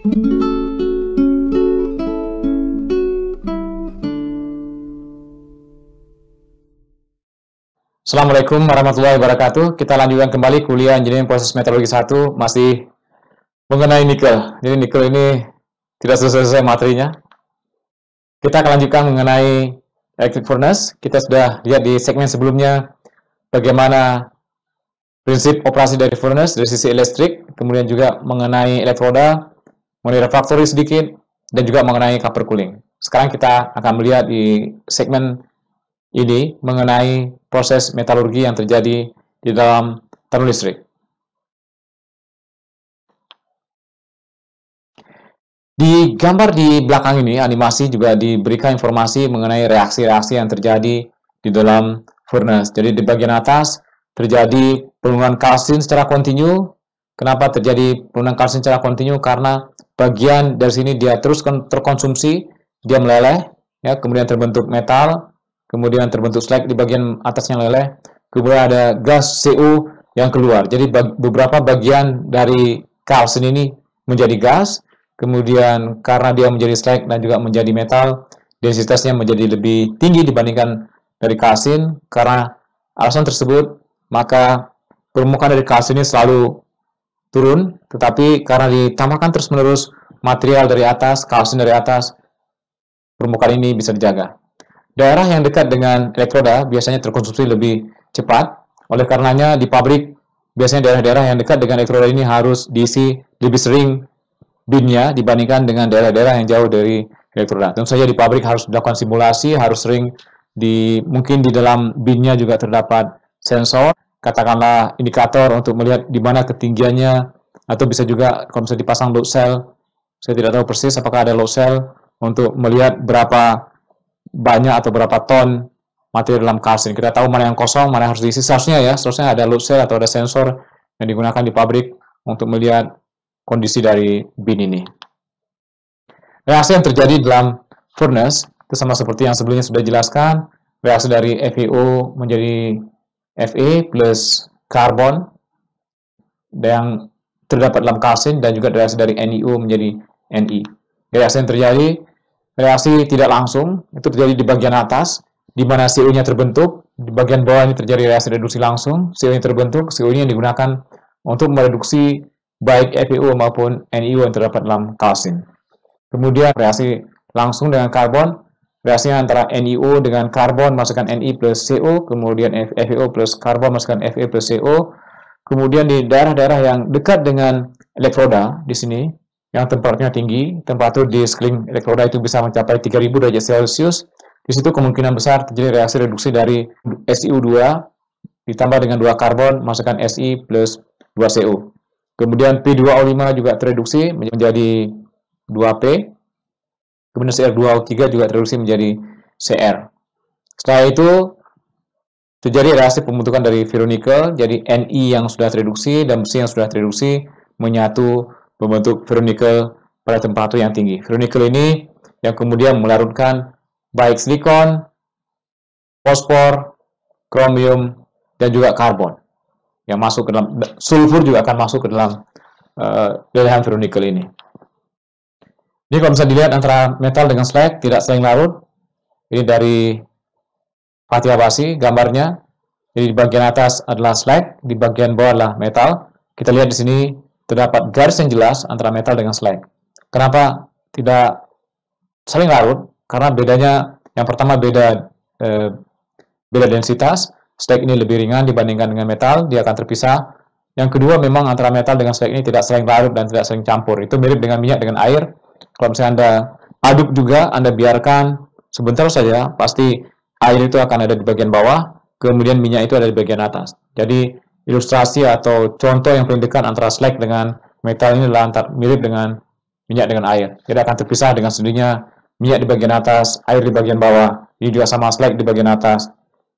Assalamualaikum warahmatullahi wabarakatuh. Kita lanjutkan kembali kuliah Engineering Proses Metalurgi 1 masih mengenai nikel. Jadi nikel ini tidak selesai materinya. Kita akan lanjutkan mengenai electric furnace. Kita sudah lihat di segmen sebelumnya bagaimana prinsip operasi dari furnace dari sisi listrik, kemudian juga mengenai elektroda, mengenai refractory sedikit, dan juga mengenai copper cooling. Sekarang kita akan melihat di segmen ini mengenai proses metalurgi yang terjadi di dalam tanur listrik. Di gambar di belakang ini, animasi juga diberikan informasi mengenai reaksi-reaksi yang terjadi di dalam furnace. Jadi di bagian atas terjadi penurunan kalsin secara kontinu. Kenapa terjadi penurunan kalsin secara kontinu? Karena bagian dari sini dia terus terkonsumsi, dia meleleh, ya, kemudian terbentuk metal, kemudian terbentuk slag di bagian atasnya meleleh, kemudian ada gas CO yang keluar. Jadi beberapa bagian dari kalsin ini menjadi gas, kemudian karena dia menjadi slag dan juga menjadi metal, densitasnya menjadi lebih tinggi dibandingkan dari kalsin. Karena alasan tersebut, maka permukaan dari kalsin ini selalu turun, tetapi karena ditambahkan terus-menerus material dari atas, kalsin dari atas, permukaan ini bisa dijaga. Daerah yang dekat dengan elektroda biasanya terkonsumsi lebih cepat. Oleh karenanya di pabrik biasanya daerah-daerah yang dekat dengan elektroda ini harus diisi lebih sering binnya dibandingkan dengan daerah-daerah yang jauh dari elektroda. Tentu saja di pabrik harus dilakukan simulasi, harus sering mungkin di dalam binnya juga terdapat sensor, katakanlah indikator untuk melihat di mana ketinggiannya, atau bisa juga kalau bisa dipasang load cell. Saya tidak tahu persis apakah ada load cell untuk melihat berapa banyak atau berapa ton material dalam kalsin. Kita tahu mana yang kosong, mana yang harus diisi. Seharusnya ada load cell atau ada sensor yang digunakan di pabrik untuk melihat kondisi dari bin ini. Reaksi yang terjadi dalam furnace itu sama seperti yang sebelumnya sudah dijelaskan. Reaksi dari FeO menjadi Fe plus karbon yang terdapat dalam kalsin, dan juga reaksi dari NiO menjadi Ni. Reaksi yang terjadi, reaksi tidak langsung, itu terjadi di bagian atas, di mana CO-nya terbentuk. Di bagian bawah ini terjadi reaksi reduksi langsung, CO-nya terbentuk, CO-nya digunakan untuk mereduksi baik FeO maupun NiO yang terdapat dalam kalsin. Kemudian reaksi langsung dengan karbon, reaksinya antara NiO dengan karbon masukkan Ni plus CO, kemudian FeO plus karbon masukkan Fe plus CO. Kemudian di daerah-daerah yang dekat dengan elektroda di sini, yang temperaturnya tinggi, temperatur di sekeliling elektroda itu bisa mencapai 3000 derajat Celcius. Di situ kemungkinan besar terjadi reaksi reduksi dari SiO2 ditambah dengan 2 karbon, masukkan Si plus 2 CO. Kemudian P2O5 juga tereduksi menjadi 2P. Kemudian Cr2O3 juga tereduksi menjadi Cr. Setelah itu terjadi reaksi pembentukan dari ferronikel, jadi Ni yang sudah tereduksi dan besi yang sudah tereduksi menyatu membentuk ferronikel pada temperatur yang tinggi. Ferronikel ini yang kemudian melarutkan baik silikon, fosfor, kromium, dan juga karbon. Yang masuk ke dalam sulfur juga akan masuk ke dalam lelehan ferronikel ini. Ini kalau bisa dilihat antara metal dengan slag tidak saling larut. Ini dari Fatih Abasi gambarnya. Jadi di bagian atas adalah slag, di bagian bawah adalah metal. Kita lihat di sini terdapat garis yang jelas antara metal dengan slag. Kenapa tidak saling larut? Karena bedanya, yang pertama beda densitas. Slag ini lebih ringan dibandingkan dengan metal, dia akan terpisah. Yang kedua, memang antara metal dengan slag ini tidak saling larut dan tidak saling campur. Itu mirip dengan minyak dengan air. Kalau misalnya Anda aduk juga, Anda biarkan sebentar saja, pasti air itu akan ada di bagian bawah, kemudian minyak itu ada di bagian atas. Jadi ilustrasi atau contoh yang paling dekat antara slag dengan metal ini adalah mirip dengan minyak dengan air. Jadi akan terpisah dengan sendirinya, minyak di bagian atas, air di bagian bawah. Ini juga sama, slag di bagian atas,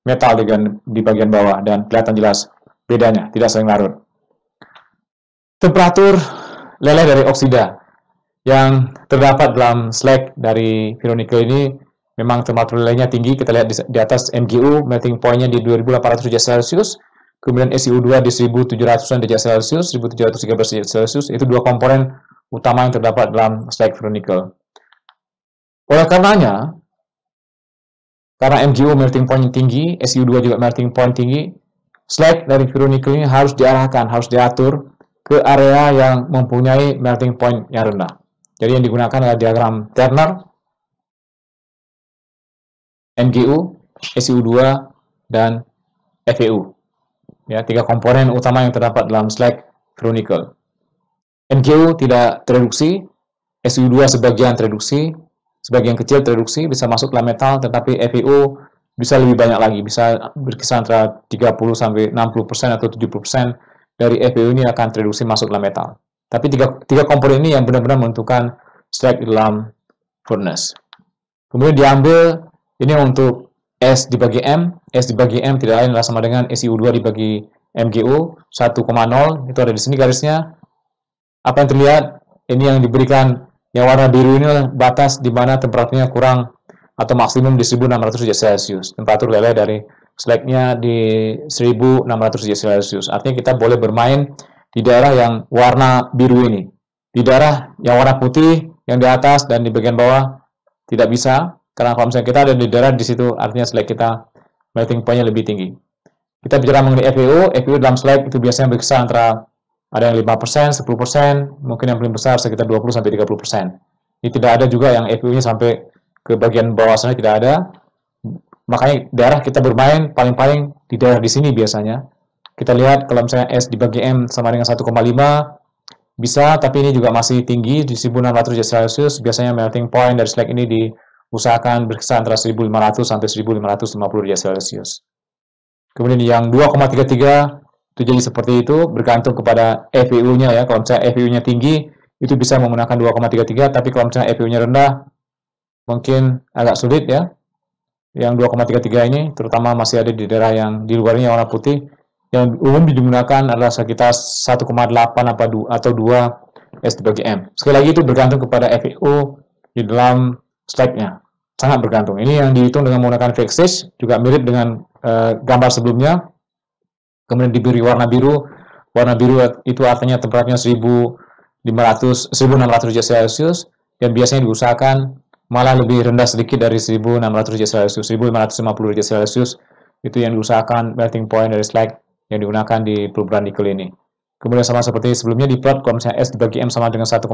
metal di bagian bawah, dan kelihatan jelas bedanya, tidak saling larut. Temperatur leleh dari oksida yang terdapat dalam slag dari ferronikel ini memang temperatur lelehnya tinggi. Kita lihat di atas MgO, melting point-nya di 2800 derajat Celcius, kemudian SiO2 di 1700 derajat Celcius, 1713 derajat Celcius. Itu dua komponen utama yang terdapat dalam Slack Chronicle. Oleh karenanya, karena MGO melting point tinggi, SU2 juga melting point tinggi, Slack dari Chronicle ini harus diarahkan, harus diatur ke area yang mempunyai melting point yang rendah. Jadi yang digunakan adalah diagram Turner, MGU, SU2, dan FEU. Ya, 3 komponen utama yang terdapat dalam Slack Chronicle. MGU tidak tereduksi, SU2 sebagian tereduksi, sebagian kecil tereduksi, bisa masuk dalam metal, tetapi FEU bisa lebih banyak lagi, bisa berkisar antara 30-60% atau 70% dari FEU ini akan tereduksi masuk dalam metal. Tapi tiga komponen ini yang benar-benar menentukan Slack dalam furnace. Kemudian diambil ini untuk S dibagi M. S dibagi M tidak lain adalah sama dengan SiO2 dibagi MgO 1,0. Itu ada di sini garisnya. Apa yang terlihat? Ini yang diberikan, yang warna biru ini adalah batas di mana temperaturnya kurang atau maksimum di 1600 derajat Celcius. Temperatur leleh dari Slack-nya di 1600 derajat Celcius. Artinya kita boleh bermain di daerah yang warna biru ini. Di daerah yang warna putih, yang di atas dan di bagian bawah tidak bisa. Karena kalau misalnya kita ada di daerah di situ, artinya Slack kita melting point-nya lebih tinggi. Kita bicara mengenai FeO. FeO dalam Slack itu biasanya berkisar antara ada yang 5%, 10%, mungkin yang paling besar sekitar 20-30%. Ini tidak ada juga yang FeO-nya sampai ke bagian bawah sana, tidak ada. Makanya daerah kita bermain paling-paling di daerah di sini biasanya. Kita lihat kalau misalnya S dibagi M sama dengan 1,5 bisa, tapi ini juga masih tinggi di 1600 derajat Celcius. Biasanya melting point dari Slack ini diusahakan berkisar antara 1500 sampai 1550 derajat Celcius. Kemudian yang 2,33 itu jadi seperti itu, bergantung kepada FeU-nya ya. Kalau misalnya FeU-nya tinggi, itu bisa menggunakan 2,33, tapi kalau misalnya FeU-nya rendah, mungkin agak sulit ya. Yang 2,33 ini, terutama masih ada di daerah yang di luarnya warna putih, yang umum digunakan adalah sekitar 1,8 atau 2 S dibagi M. Sekali lagi itu bergantung kepada FeU di dalam Slack-nya. Sangat bergantung. Ini yang dihitung dengan menggunakan Vexage, juga mirip dengan gambar sebelumnya. Kemudian diberi warna biru. Warna biru itu artinya temperaturnya 1600 derajat Celcius, dan biasanya diusahakan malah lebih rendah sedikit dari 1600 derajat Celcius, 1550 derajat Celcius. Itu yang diusahakan melting point dari Slack yang digunakan di perubahan nikel ini. Kemudian sama seperti sebelumnya di plot, kalau misalnya S dibagi M sama dengan 1,0,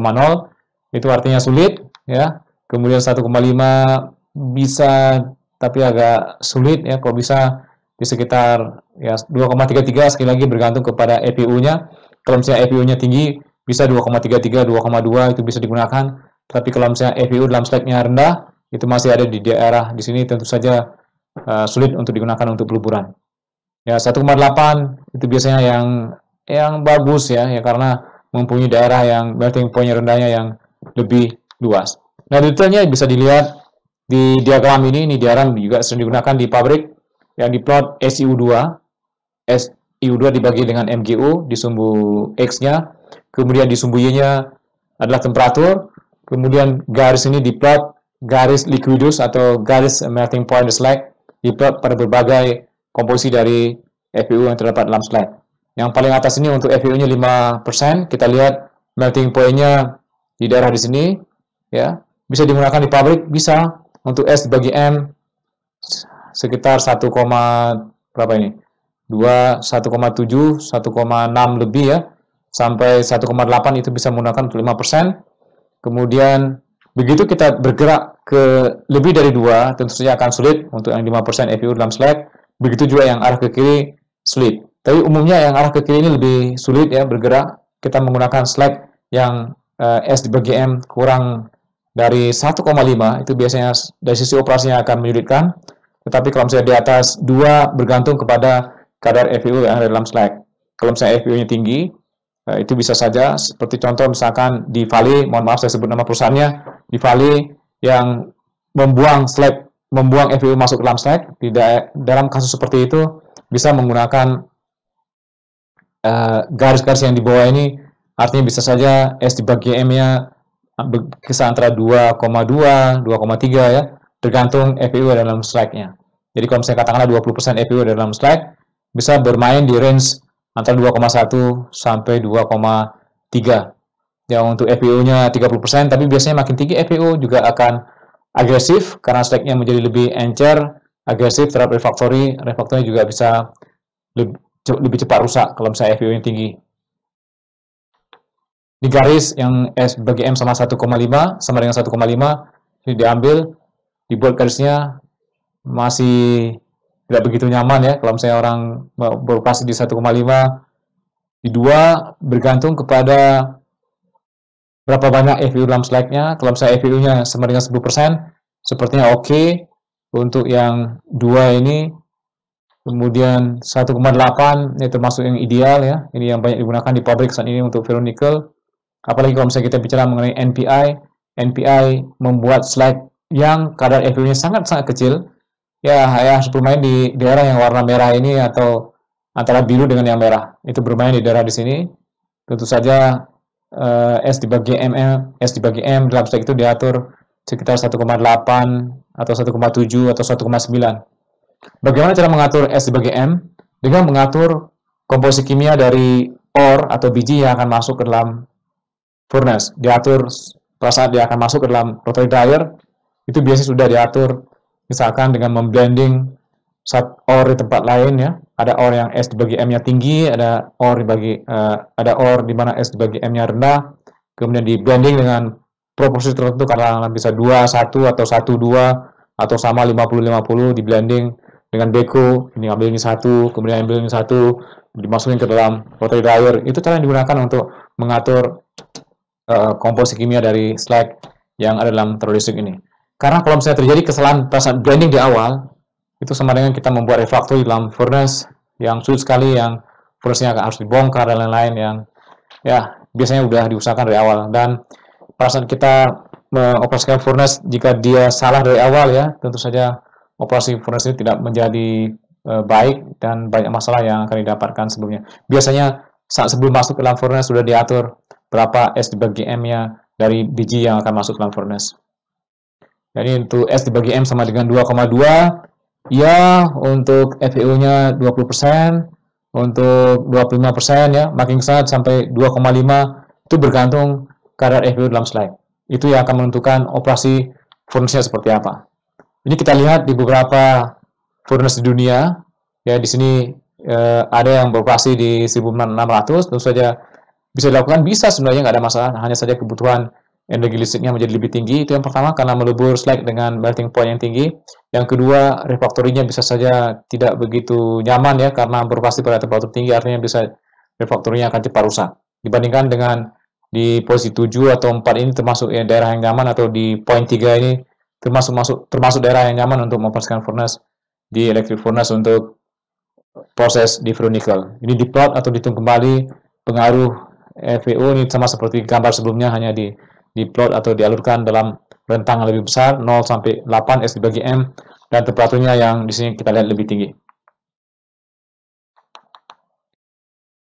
itu artinya sulit ya. Kemudian 1,5 bisa, tapi agak sulit ya. Kalau bisa di sekitar ya 2,33, sekali lagi bergantung kepada FeU-nya. Kalau misalnya FeU-nya tinggi, bisa 2,33, 2,2 itu bisa digunakan. Tapi kalau misalnya FeU dalam Slack-nya rendah, itu masih ada di daerah di sini, tentu saja sulit untuk digunakan untuk peluburan. Ya 1,8 itu biasanya yang bagus ya, karena mempunyai daerah yang melting point rendahnya yang lebih luas. Nah, detailnya bisa dilihat di diagram ini diagram juga sering digunakan di pabrik. Yang diplot SiO2, SiO2 dibagi dengan MgO di sumbu X-nya, kemudian di sumbu Y-nya adalah temperatur, kemudian garis ini diplot garis liquidus atau garis melting point Slack, diplot pada berbagai komposisi dari FeU yang terdapat dalam Slack. Yang paling atas ini untuk FeU-nya 5%, kita lihat melting point-nya di daerah di sini, ya, bisa digunakan di pabrik, bisa untuk S dibagi M sekitar 1, berapa ini? 2, 1,7, 1,6 lebih ya, sampai 1,8 itu bisa menggunakan untuk 5%. Kemudian begitu kita bergerak ke lebih dari 2, tentu saja akan sulit untuk yang 5% FeU dalam Slack. Begitu juga yang arah ke kiri sulit. Tapi umumnya yang arah ke kiri ini lebih sulit ya bergerak. Kita menggunakan Slack yang S dibagi M kurang dari 1,5, itu biasanya dari sisi operasinya akan menyulitkan. Tetapi kalau misalnya di atas 2, bergantung kepada kadar FeU yang ada dalam Slack. Kalau misalnya FeU-nya tinggi, itu bisa saja, seperti contoh misalkan di Vale, mohon maaf saya sebut nama perusahaannya, di Vale yang membuang FeU masuk dalam Slack, dalam kasus seperti itu, bisa menggunakan garis-garis yang di bawah ini, artinya bisa saja S dibagi M-nya berkisar antara 2,2, 2,3 ya, tergantung FeU dalam Slack-nya. Jadi kalau misalnya katakanlah 20% FeU dalam Slack, bisa bermain di range antara 2,1 sampai 2,3. Ya, untuk FPU-nya 30%, tapi biasanya makin tinggi FPU juga akan agresif karena stack-nya menjadi lebih encer, agresif terhadap refactory juga bisa lebih cepat rusak kalau misalnya FPU-nya tinggi. Di garis yang S bagi M sama 1,5 sama dengan 1,5 ini diambil, dibuat garisnya masih tidak begitu nyaman ya kalau misalnya orang beroperasi di 1,5. Di 2 bergantung kepada berapa banyak FPU dalam slide-nya. Kalau misalnya FPU-nya sama dengan 10%, sepertinya oke. Untuk yang 2 ini, kemudian 1,8 ini termasuk yang ideal ya. Ini yang banyak digunakan di pabrik saat ini untuk ferronikel. Apalagi kalau misalnya kita bicara mengenai NPI membuat slide yang kadar FPU-nya sangat-sangat kecil. Ya harus bermain di daerah yang warna merah ini atau antara biru dengan yang merah. Itu bermain di daerah di sini. Tentu saja S dibagi M dalam stack itu diatur sekitar 1,8 atau 1,7 atau 1,9. Bagaimana cara mengatur S dibagi M? Dengan mengatur komposisi kimia dari ore atau biji yang akan masuk ke dalam furnace. Diatur pada saat dia akan masuk ke dalam rotary dryer, itu biasanya sudah diatur misalkan dengan memblending ore di tempat lain ya. Ada ore yang S dibagi M-nya tinggi, ada ore di mana S dibagi M-nya rendah, kemudian di blending dengan proporsi tertentu karena bisa 2-1 atau 1-2 atau sama 50-50 di blending dengan beko, ini ambil ini 1, kemudian ambil ini 1, dimasukin ke dalam rotary dryer. Itu cara yang digunakan untuk mengatur komposisi kimia dari slag yang ada dalam terlistrik ini. Karena kalau misalnya terjadi kesalahan pada saat blending di awal, itu sama dengan kita membuat refactory dalam furnace yang sulit sekali, yang furnace-nya harus dibongkar dan lain-lain yang ya biasanya sudah diusahakan dari awal. Dan pada saat kita mengoperasikan furnace, jika dia salah dari awal ya, tentu saja operasi furnace ini tidak menjadi baik dan banyak masalah yang akan didapatkan sebelumnya. Biasanya saat sebelum masuk ke dalam furnace sudah diatur berapa S dibagi M-nya dari biji yang akan masuk ke dalam furnace. Jadi untuk S dibagi M sama dengan 2,2. Ya, untuk FPU-nya 20%, untuk 25% ya, makin kesana sampai 2,5 itu bergantung kadar FPU dalam slide. Itu yang akan menentukan operasi furnace-nya seperti apa. Ini kita lihat di beberapa furnace di dunia. Ya, di sini ada yang beroperasi di 1600, tentu saja bisa dilakukan, bisa sebenarnya nggak ada masalah, hanya saja kebutuhan energi listriknya menjadi lebih tinggi. Itu yang pertama, karena melebur slag dengan melting point yang tinggi. Yang kedua, refactory-nya bisa saja tidak begitu nyaman ya, karena beroperasi pada temperatur tinggi, artinya bisa refactory-nya akan cepat rusak. Dibandingkan dengan di posisi 7 atau 4 ini termasuk ya, daerah yang nyaman, atau di point 3 ini termasuk daerah yang nyaman untuk mengoperasikan furnace di electric furnace untuk proses di ferronikel. Ini diplot atau dihitung kembali pengaruh FPU ini sama seperti gambar sebelumnya, hanya diplot atau dialurkan dalam rentang yang lebih besar 0 sampai 8 S dibagi M, dan temperaturnya yang di sini kita lihat lebih tinggi.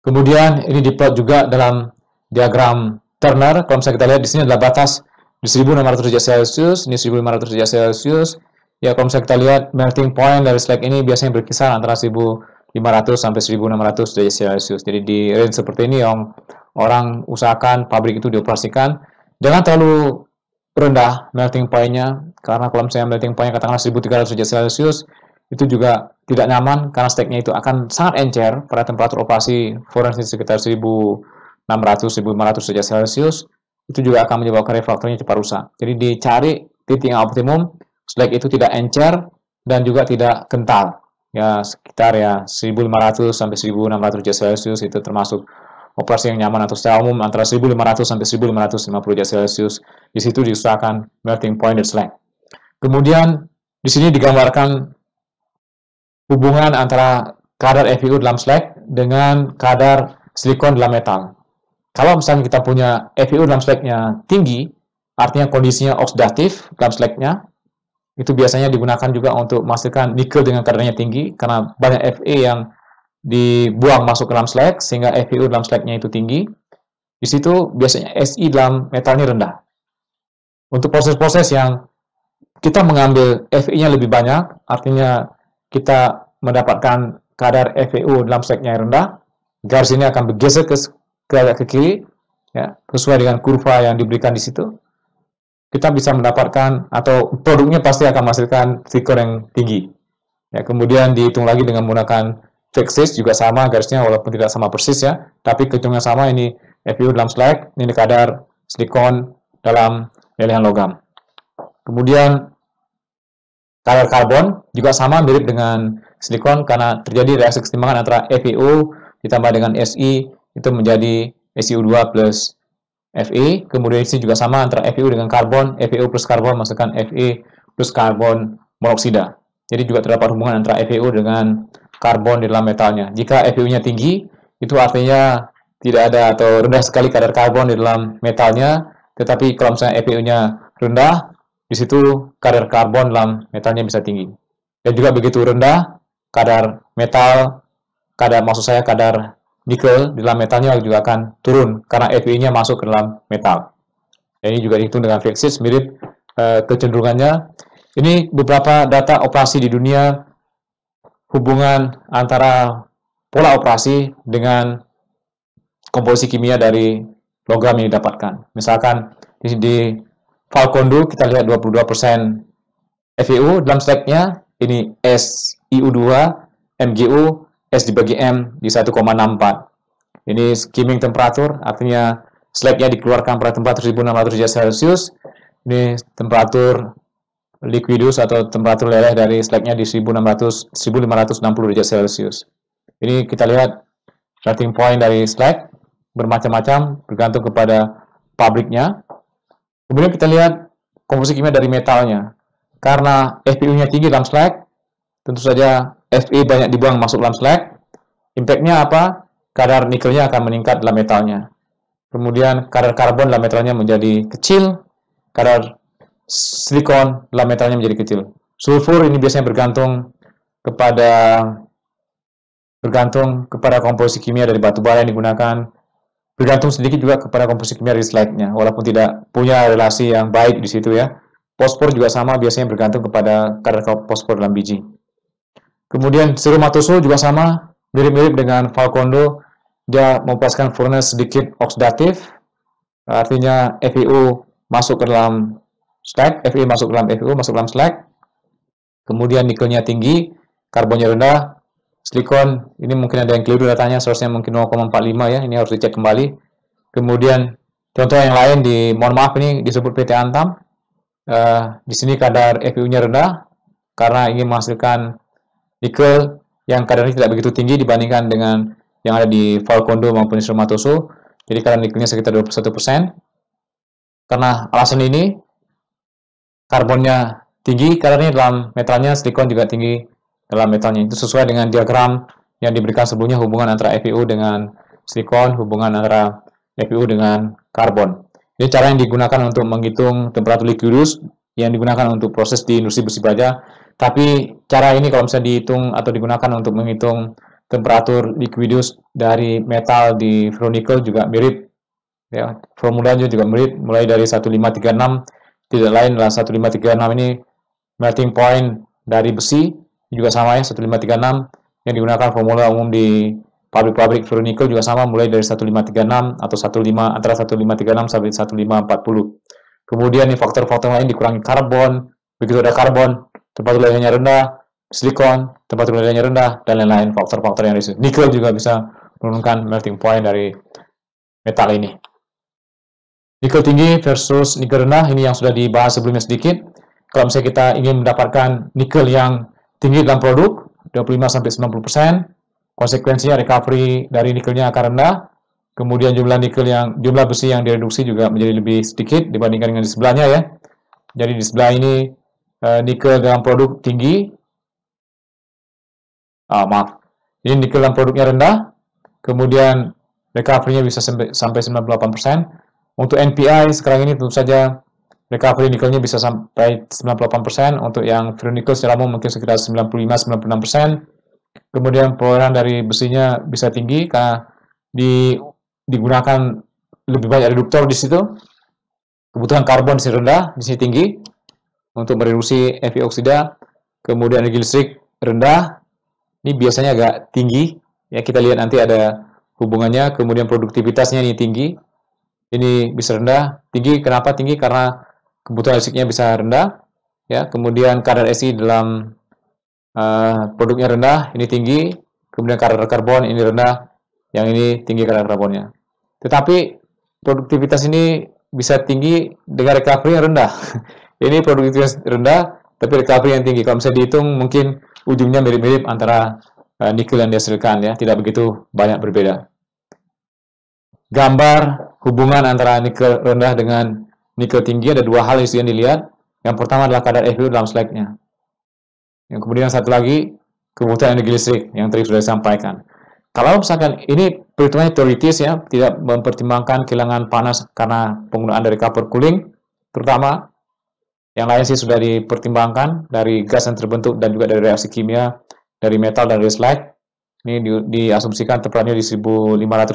Kemudian ini diplot juga dalam diagram Turner. Kalau misalnya kita lihat di sini adalah batas di 1600 derajat Celcius, ini 1500 derajat Celcius. Ya, kalau misalnya kita lihat melting point dari slag ini biasanya berkisar antara 1500 sampai 1600 derajat Celcius. Jadi di range seperti ini yang orang usahakan pabrik itu dioperasikan. Jangan terlalu rendah melting point-nya, karena kalau misalnya melting point-nya katakanlah 1300 derajat Celcius, itu juga tidak nyaman karena stack-nya itu akan sangat encer pada temperatur operasi furnace sekitar 1600-1500 derajat Celcius. Itu juga akan menyebabkan refraktornya cepat rusak. Jadi dicari titik yang optimum, slag itu tidak encer dan juga tidak kental. Ya sekitar ya 1500 sampai 1600 derajat Celcius itu termasuk operasi yang nyaman, atau secara umum antara 1500 sampai 1550 derajat Celcius. Di situ diusahakan melting point dari slag. Kemudian di sini digambarkan hubungan antara kadar FPU dalam slag dengan kadar silikon dalam metal. Kalau misalnya kita punya FPU dalam slagnya tinggi, artinya kondisinya oksidatif dalam slagnya, itu biasanya digunakan juga untuk memastikan nikel dengan kadarnya tinggi, karena banyak Fe yang dibuang masuk ke dalam slag sehingga FPU dalam slagnya itu tinggi. Di situ biasanya Si dalam metalnya rendah. Untuk proses-proses yang kita mengambil Fe-nya lebih banyak, artinya kita mendapatkan kadar FPU dalam slagnya yang rendah, garis ini akan bergeser ke kiri, ya, sesuai dengan kurva yang diberikan di situ, kita bisa mendapatkan atau produknya pasti akan menghasilkan silikon yang tinggi. Ya, kemudian dihitung lagi dengan menggunakan fixed juga sama garisnya walaupun tidak sama persis ya, tapi kehitungnya sama. Ini FeU dalam slag, ini kadar silikon dalam lelehan logam. Kemudian kadar karbon juga sama mirip dengan silikon karena terjadi reaksi kesetimbangan antara FeO ditambah dengan Si itu menjadi SiO2 plus Fe. Kemudian isi juga sama antara FeO dengan karbon, FeO plus karbon menghasilkan Fe plus karbon monoksida. Jadi juga terdapat hubungan antara FeO dengan karbon di dalam metalnya. Jika FeO-nya tinggi, itu artinya tidak ada atau rendah sekali kadar karbon di dalam metalnya. Tetapi kalau misalnya FeO-nya rendah, di situ kadar karbon dalam metalnya bisa tinggi. Dan juga begitu rendah kadar metal, kadar nikel di dalam metalnya juga akan turun karena Fe-nya masuk ke dalam metal. Ya, ini juga dihitung dengan fixed, mirip kecenderungannya. Ini beberapa data operasi di dunia, hubungan antara pola operasi dengan komposisi kimia dari logam yang didapatkan. Misalkan di Falcondo kita lihat 22% FeO dalam slagnya, ini SiO2, MgO, S dibagi M di 1,64. Ini skimming temperatur, artinya slagnya dikeluarkan pada temperatur 1600 derajat Celcius. Ini temperatur liquidus atau temperatur leleh dari slagnya di 1560 derajat Celcius. Ini kita lihat melting point dari slag bermacam-macam bergantung kepada pabriknya. Kemudian kita lihat komposisi kimia dari metalnya. Karena FeU-nya tinggi dalam slag, tentu saja Fe banyak dibuang masuk dalam slag. Impact-nya apa? Kadar nikelnya akan meningkat dalam metalnya. Kemudian kadar karbon dalam metalnya menjadi kecil. Kadar silikon dalam metalnya menjadi kecil. Sulfur ini biasanya bergantung kepada komposisi kimia dari batu bara yang digunakan. Bergantung sedikit juga kepada komposisi kimia dari slag-nya, walaupun tidak punya relasi yang baik di situ ya. Fosfor juga sama, biasanya bergantung kepada kadar fosfor dalam biji. Kemudian serum matoso juga sama, mirip-mirip dengan Falcondo, dia melepaskan furnace sedikit oksidatif, artinya FeO masuk ke dalam slag, Fe masuk ke dalam FeO, masuk ke dalam slag. Kemudian nikelnya tinggi, karbonnya rendah, silikon, ini mungkin ada yang keliru datanya, seharusnya mungkin 0,45 ya, ini harus dicek kembali. Kemudian contoh yang lain mohon maaf ini disebut PT Antam. Di sini kadar FeU-nya rendah karena ingin menghasilkan nikel yang kadarnya tidak begitu tinggi dibandingkan dengan yang ada di Falcondo maupun di serum matoso. Jadi kadar nikelnya sekitar 21%. Karena alasan ini, karbonnya tinggi, kadarnya dalam metalnya, silikon juga tinggi dalam metalnya. Itu sesuai dengan diagram yang diberikan sebelumnya, hubungan antara FeO dengan silikon, hubungan antara FeO dengan karbon. Ini cara yang digunakan untuk menghitung temperatur liquidus yang digunakan untuk proses di industri besi baja. Tapi cara ini kalau misalnya dihitung atau digunakan untuk menghitung temperatur liquidus dari metal di ferronikel juga mirip. Ya, formulanya juga mirip, mulai dari 1536, tidak lain adalah 1536 ini melting point dari besi, juga sama ya 1536 yang digunakan formula umum di pabrik-pabrik ferronikel juga sama, mulai dari 1536 atau antara 1536 sampai 1540. Kemudian nih faktor-faktor lain dikurangi karbon, begitu ada karbon, temperatur lelehnya rendah, silikon, temperatur lelehnya rendah, dan lain-lain faktor-faktor yang risiko. Nikel juga bisa menurunkan melting point dari metal ini. Nikel tinggi versus nikel rendah, ini yang sudah dibahas sebelumnya sedikit. Kalau misalnya kita ingin mendapatkan nikel yang tinggi dalam produk, 25-90%, konsekuensinya recovery dari nikelnya akan rendah. Kemudian jumlah besi yang direduksi juga menjadi lebih sedikit dibandingkan dengan di sebelahnya ya. Jadi di sebelah ini nikel dalam produk tinggi. Ini nikel dalam produknya rendah. Kemudian recovery-nya bisa sampai 98%. Untuk NPI sekarang ini tentu saja recovery nikelnya bisa sampai 98%. Untuk yang ferronikel secara umum mungkin sekitar 95-96%. Kemudian perolehan dari besinya bisa tinggi karena digunakan lebih banyak reduktor di situ. Kebutuhan karbon di sini rendah, di sini tinggi untuk mereduksi Fe oksida. Kemudian energi listrik rendah, ini biasanya agak tinggi. Ya kita lihat nanti ada hubungannya. Kemudian produktivitasnya ini tinggi. ini bisa rendah. Tinggi, kenapa tinggi? Karena kebutuhan listriknya bisa rendah. Ya, kemudian kadar Esi dalam produknya rendah, ini tinggi. Kemudian kadar karbon ini rendah, yang ini tinggi kadar karbonnya. Tetapi produktivitas ini bisa tinggi dengan recovery yang rendah. Ini produktivitas rendah, tapi recovery yang tinggi. Kalau misalnya dihitung, mungkin ujungnya mirip-mirip antara nikel yang dihasilkan, ya, tidak begitu banyak berbeda. Gambar hubungan antara nikel rendah dengan nikel tinggi, ada dua hal yang dilihat. Yang pertama adalah kadar FeU dalam slide-nya. Yang kemudian satu lagi, kebutuhan energi listrik yang tadi sudah disampaikan. Kalau misalkan ini perhitungannya teoritis, ya, tidak mempertimbangkan kehilangan panas karena penggunaan dari copper cooling, terutama. Yang lain sih sudah dipertimbangkan dari gas yang terbentuk dan juga dari reaksi kimia, dari metal dan dari slag. Ini diasumsikan temperaturnya di 1550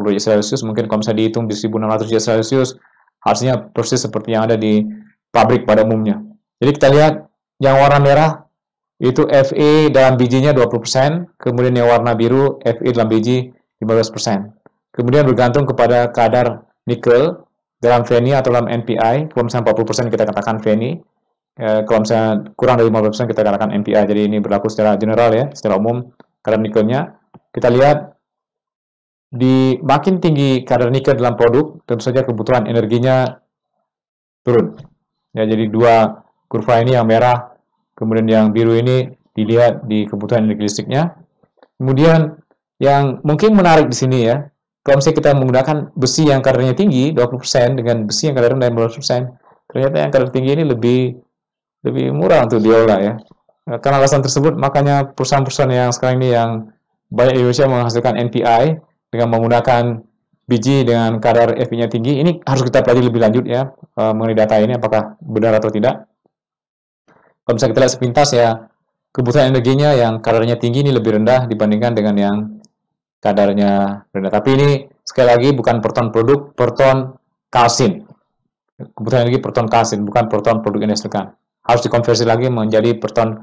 derajat Celcius. Mungkin kalau misalnya dihitung di 1600 derajat Celcius, hasilnya persis seperti yang ada di pabrik pada umumnya. Jadi kita lihat yang warna merah itu Fe dalam bijinya 20%, kemudian yang warna biru Fe dalam biji 15%. Kemudian bergantung kepada kadar nikel dalam Fe atau dalam NPI. Kalau misalnya 40% kita katakan Fe, kalau misalnya kurang dari 15% kita katakan NPI. Jadi ini berlaku secara general, ya, secara umum kadar nikelnya. Kita lihat di makin tinggi kadar nikel dalam produk, tentu saja kebutuhan energinya turun. Ya, jadi dua kurva ini, yang merah kemudian yang biru, ini dilihat di kebutuhan energi listriknya. Kemudian yang mungkin menarik di sini, ya, kalau misalnya kita menggunakan besi yang kadarnya tinggi 20% dengan besi yang kadar rendah 15%, ternyata yang kadar tinggi ini lebih murah untuk diolah, ya. Karena alasan tersebut, makanya perusahaan-perusahaan yang sekarang ini yang banyak di Indonesia menghasilkan NPI dengan menggunakan biji dengan kadar Fe-nya tinggi. Ini harus kita pelajari lebih lanjut, ya, mengenai data ini apakah benar atau tidak. Kalau misalnya kita lihat sepintas, ya, kebutuhan energinya yang kadarnya tinggi ini lebih rendah dibandingkan dengan yang kadarnya rendah. Tapi ini sekali lagi bukan per ton produk, per ton kalsin. Kebutuhan energi per ton kalsin, bukan per ton produk yang dihasilkan. Harus dikonversi lagi menjadi per ton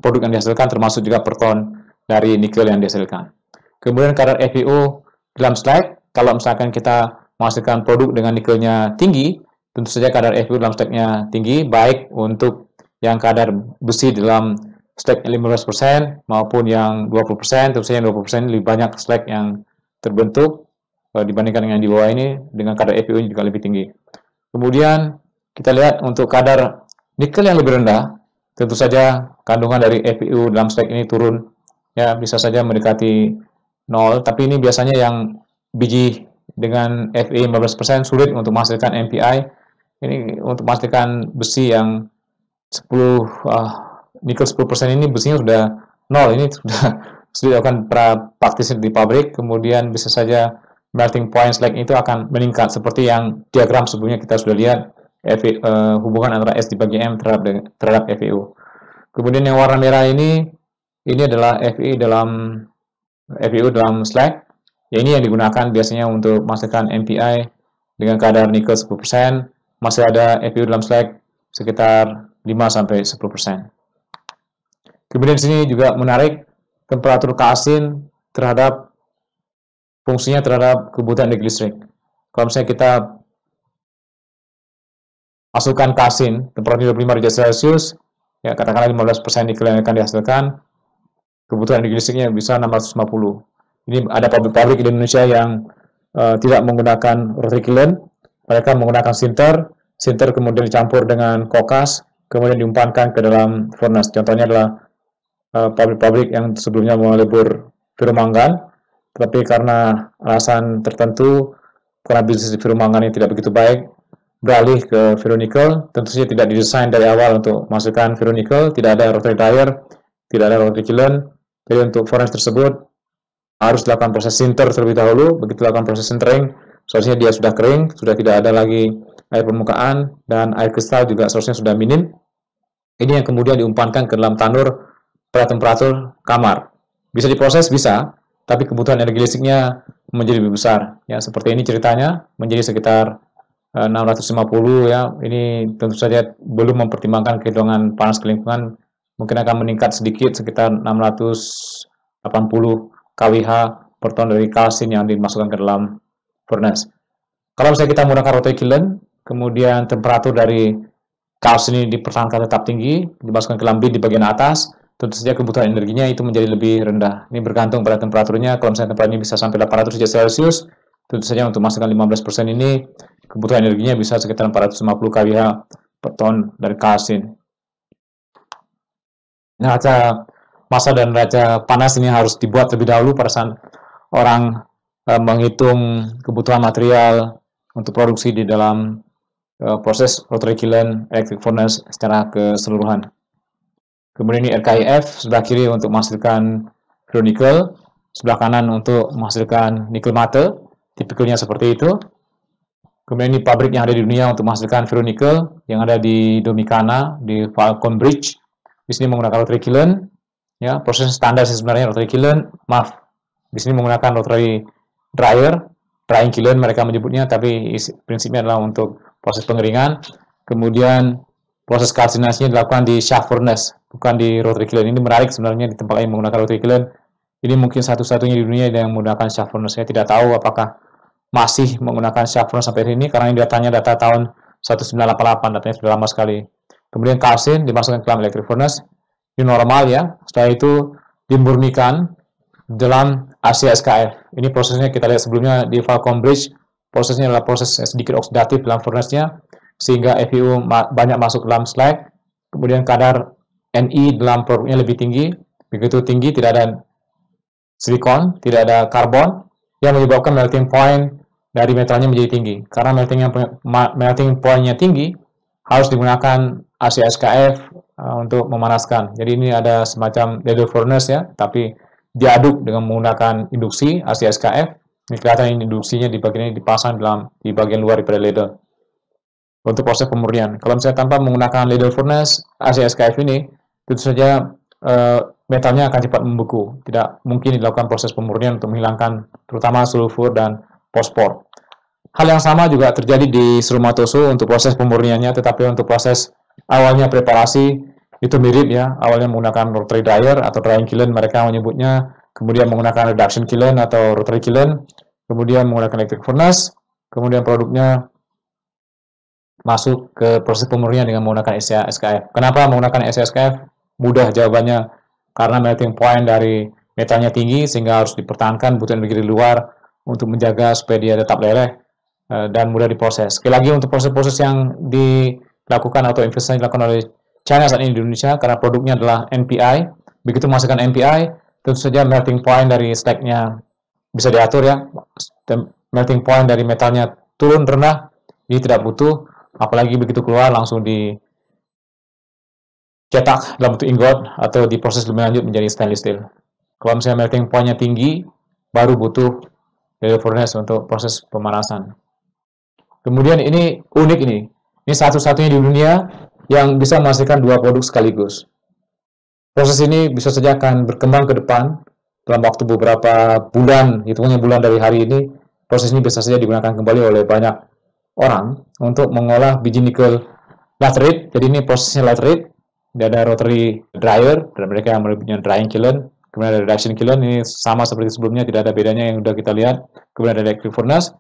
produk yang dihasilkan, termasuk juga per ton dari nikel yang dihasilkan. Kemudian kadar FeU dalam slide, kalau misalkan kita menghasilkan produk dengan nikelnya tinggi, tentu saja kadar FeU dalam slide-nya tinggi, baik untuk yang kadar besi dalam slag 15% maupun yang 20%, tentu saja yang 20% lebih banyak slag yang terbentuk dibandingkan dengan di bawah ini, dengan kadar FeU juga lebih tinggi. Kemudian kita lihat untuk kadar nikel yang lebih rendah, tentu saja kandungan dari FeU dalam slag ini turun, ya, bisa saja mendekati 0, tapi ini biasanya yang biji dengan Fe 15% sulit untuk menghasilkan NPI. Ini untuk menghasilkan besi yang 10 nikel 10% ini besinya sudah 0. Ini sudah dilakukan praktis di pabrik. Kemudian bisa saja melting point slag itu akan meningkat seperti yang diagram sebelumnya kita sudah lihat, hubungan antara S dibagi M terhadap FeU. Kemudian yang warna merah ini adalah FeU dalam slag. Ya, ini yang digunakan biasanya untuk menghasilkan NPI dengan kadar nikel 10%. Masih ada FeU dalam slag sekitar 5-10%. Kemudian di sini juga menarik temperatur kalsin terhadap fungsinya terhadap kebutuhan energi listrik. Kalau misalnya kita masukkan kalsin temperatur 25 derajat Celcius, ya, katakanlah 15% nikel yang akan dihasilkan, kebutuhan energi listriknya bisa 650. Ini ada pabrik-pabrik di Indonesia yang tidak menggunakan rotary kiln, mereka menggunakan sinter kemudian dicampur dengan kokas, kemudian diumpankan ke dalam furnace. Contohnya adalah pabrik-pabrik yang sebelumnya melebur ferromangan, tetapi karena alasan tertentu, karena bisnis ferromangan ini tidak begitu baik, beralih ke ferronikel. Tentu saja tidak didesain dari awal untuk menghasilkan ferronikel, tidak ada rotary dryer, tidak ada rotary kiln. Jadi untuk furnace tersebut harus dilakukan proses sinter terlebih dahulu. Begitu dilakukan proses sintering, seharusnya dia sudah kering, sudah tidak ada lagi air permukaan, dan air kristal juga seharusnya sudah minim. Ini yang kemudian diumpankan ke dalam tanur pada temperatur kamar. Bisa diproses, bisa, tapi kebutuhan energi listriknya menjadi lebih besar. Ya, seperti ini ceritanya, menjadi sekitar 650, ya. Ini tentu saja belum mempertimbangkan kehitungan panas ke lingkungan, mungkin akan meningkat sedikit sekitar 680 kWh per ton dari kalsin yang dimasukkan ke dalam furnace. Kalau misalnya kita menggunakan rotary kiln, kemudian temperatur dari cast ini dipertahankan tetap tinggi, dimasukkan ke dalam bin di bagian atas, tentu saja kebutuhan energinya itu menjadi lebih rendah. Ini bergantung pada temperaturnya. Kalau misalnya temperaturnya bisa sampai 800 derajat Celcius, tentu saja untuk masukkan 15% ini, kebutuhan energinya bisa sekitar 450 kWh per ton dari cast ini. Neraca massa dan neraca panas ini harus dibuat terlebih dahulu pada saat orang menghitung kebutuhan material untuk produksi di dalam proses rotary kiln electric furnace secara keseluruhan. Kemudian ini RKIF sebelah kiri untuk menghasilkan ferronikel, sebelah kanan untuk menghasilkan nikel mate, tipikalnya seperti itu. Kemudian ini pabrik yang ada di dunia untuk menghasilkan ferronikel yang ada di Dominicana, di Falcon Bridge. Di sini menggunakan rotary kiln, ya, proses standar sebenarnya rotary kiln, maaf, di sini menggunakan rotary dryer, drying kiln mereka menyebutnya, tapi prinsipnya adalah untuk proses pengeringan. Kemudian proses kalsinasinya dilakukan di shaft furnace, bukan di rotary kiln. Ini menarik sebenarnya, di tempat lain menggunakan rotary kiln. Ini mungkin satu-satunya di dunia yang menggunakan shaft furnace. Saya tidak tahu apakah masih menggunakan shaft furnace sampai hari ini, karena ini datanya data tahun 1988, datanya sudah lama sekali. Kemudian kalsin dimasukkan ke dalam electric furnace, ini normal ya. Setelah itu dimurnikan dalam ACSKF. Ini prosesnya kita lihat sebelumnya di Falcon Bridge. Prosesnya adalah proses sedikit oksidatif dalam furnace-nya, sehingga FeU banyak masuk dalam slag. Kemudian kadar Ni dalam produknya lebih tinggi. Begitu tinggi, tidak ada silikon, tidak ada karbon, yang menyebabkan melting point dari metalnya menjadi tinggi. Karena melting point-nya tinggi, harus digunakan ACSKF untuk memanaskan. Jadi ini ada semacam ladle furnace ya, tapi diaduk dengan menggunakan induksi ACSKF. Ini kelihatan induksinya di bagian ini dipasang di bagian luar daripada ladle. Untuk proses pemurnian, kalau misalnya tanpa menggunakan ladle furnace ACSKF ini, tentu saja metalnya akan cepat membeku. Tidak mungkin dilakukan proses pemurnian untuk menghilangkan terutama sulfur dan fosfor. Hal yang sama juga terjadi di Srumatoso untuk proses pemurniannya, tetapi untuk proses awalnya preparasi itu mirip ya. Awalnya menggunakan rotary dryer atau drying kiln mereka menyebutnya, kemudian menggunakan reduction kiln atau rotary kiln, kemudian menggunakan electric furnace, kemudian produknya masuk ke proses pemurnian dengan menggunakan SKF. Kenapa menggunakan SKF? Mudah jawabannya, karena melting point dari metalnya tinggi sehingga harus dipertahankan, butuh energi di luar untuk menjaga supaya dia tetap leleh dan mudah diproses. Sekali lagi, untuk proses-proses yang dilakukan atau investasi dilakukan oleh China saat ini di Indonesia, karena produknya adalah NPI, begitu menghasilkan NPI, tentu saja melting point dari slagnya bisa diatur ya, melting point dari metalnya turun rendah, ini tidak butuh, apalagi begitu keluar langsung dicetak dalam bentuk ingot atau diproses lebih lanjut menjadi stainless steel. Kalau misalnya melting point-nya tinggi, baru butuh ladle furnace untuk proses pemanasan. Kemudian ini unik ini satu-satunya di dunia yang bisa menghasilkan dua produk sekaligus. Proses ini bisa saja akan berkembang ke depan dalam waktu beberapa bulan, hitungannya bulan dari hari ini. Proses ini bisa saja digunakan kembali oleh banyak orang untuk mengolah biji nikel laterite. Jadi ini prosesnya laterite, ada rotary dryer dan mereka yang menyebutnya drying kiln. Kemudian ada reduction kiln, ini sama seperti sebelumnya, tidak ada bedanya yang sudah kita lihat. Kemudian ada electric furnace.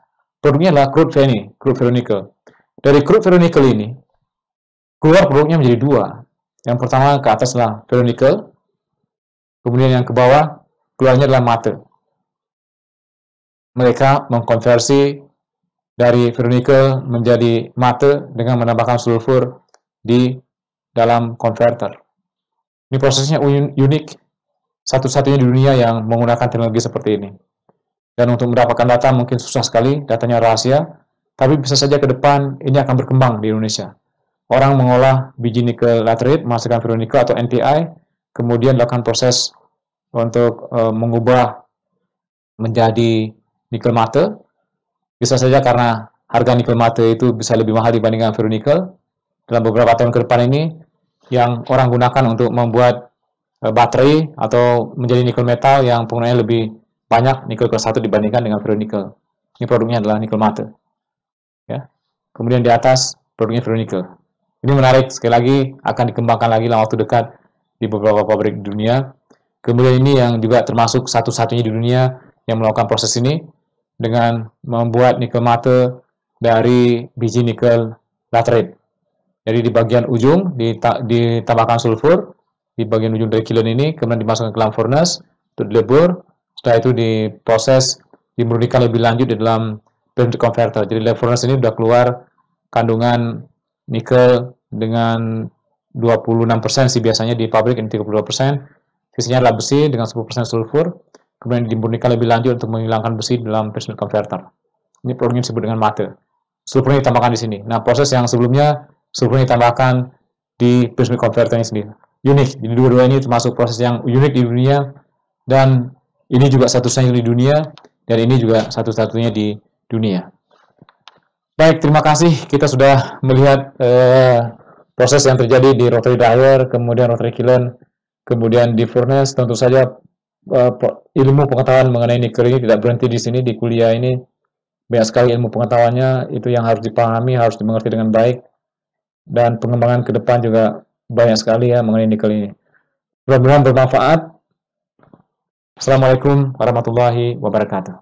Produknya adalah crude ferronikel. Dari crude ferronikel ini, keluar produknya menjadi dua. Yang pertama ke atas adalah ferronikel, kemudian yang ke bawah, keluarnya adalah mate. Mereka mengkonversi dari ferronikel menjadi mate dengan menambahkan sulfur di dalam konverter. Ini prosesnya unik, satu-satunya di dunia yang menggunakan teknologi seperti ini. Dan untuk mendapatkan data mungkin susah sekali, datanya rahasia, tapi bisa saja ke depan ini akan berkembang di Indonesia. Orang mengolah biji nikel laterite, menghasilkan ferronikel atau NPI, kemudian lakukan proses untuk mengubah menjadi nikel mate. Bisa saja karena harga nikel mate itu bisa lebih mahal dibandingkan ferronikel. Dalam beberapa tahun ke depan ini, yang orang gunakan untuk membuat baterai atau menjadi nikel metal yang penggunaannya lebih banyak nikel kelas 1 dibandingkan dengan ferronikel. Ini produknya adalah nikel mate. Ya. Kemudian di atas produknya ferronikel. Ini menarik, sekali lagi akan dikembangkan lagi dalam waktu dekat di beberapa pabrik di dunia. Kemudian ini yang juga termasuk satu-satunya di dunia yang melakukan proses ini dengan membuat nikel mate dari biji nikel laterite. Jadi di bagian ujung ditambahkan sulfur, di bagian ujung dari kiln ini, kemudian dimasukkan ke dalam furnace untuk dilebur. Setelah itu diproses, dimurnikan lebih lanjut di dalam prismatic converter. Jadi dari furnace ini sudah keluar kandungan nikel dengan 26% sih biasanya di pabrik, ini 32%. Sisanya adalah besi dengan 10% sulfur. Kemudian dimurnikan lebih lanjut untuk menghilangkan besi dalam prismatic converter. Ini produknya disebut dengan mate. Sulfurnya ditambahkan di sini. Nah, proses yang sebelumnya sulfurnya ditambahkan di prismatic converter ini sendiri. Unik. Jadi dua-dua ini termasuk proses yang unik di dunia, dan ini juga satu-satunya di dunia, dan ini juga satu-satunya di dunia. Baik, terima kasih. Kita sudah melihat proses yang terjadi di rotary dryer, kemudian rotary kiln, kemudian di furnace. Tentu saja ilmu pengetahuan mengenai nikel ini tidak berhenti di sini, di kuliah ini. Banyak sekali ilmu pengetahuannya, itu yang harus dipahami, harus dimengerti dengan baik. Dan pengembangan ke depan juga banyak sekali ya mengenai nikel ini. Mudah-mudahan bermanfaat. Assalamualaikum warahmatullahi wabarakatuh.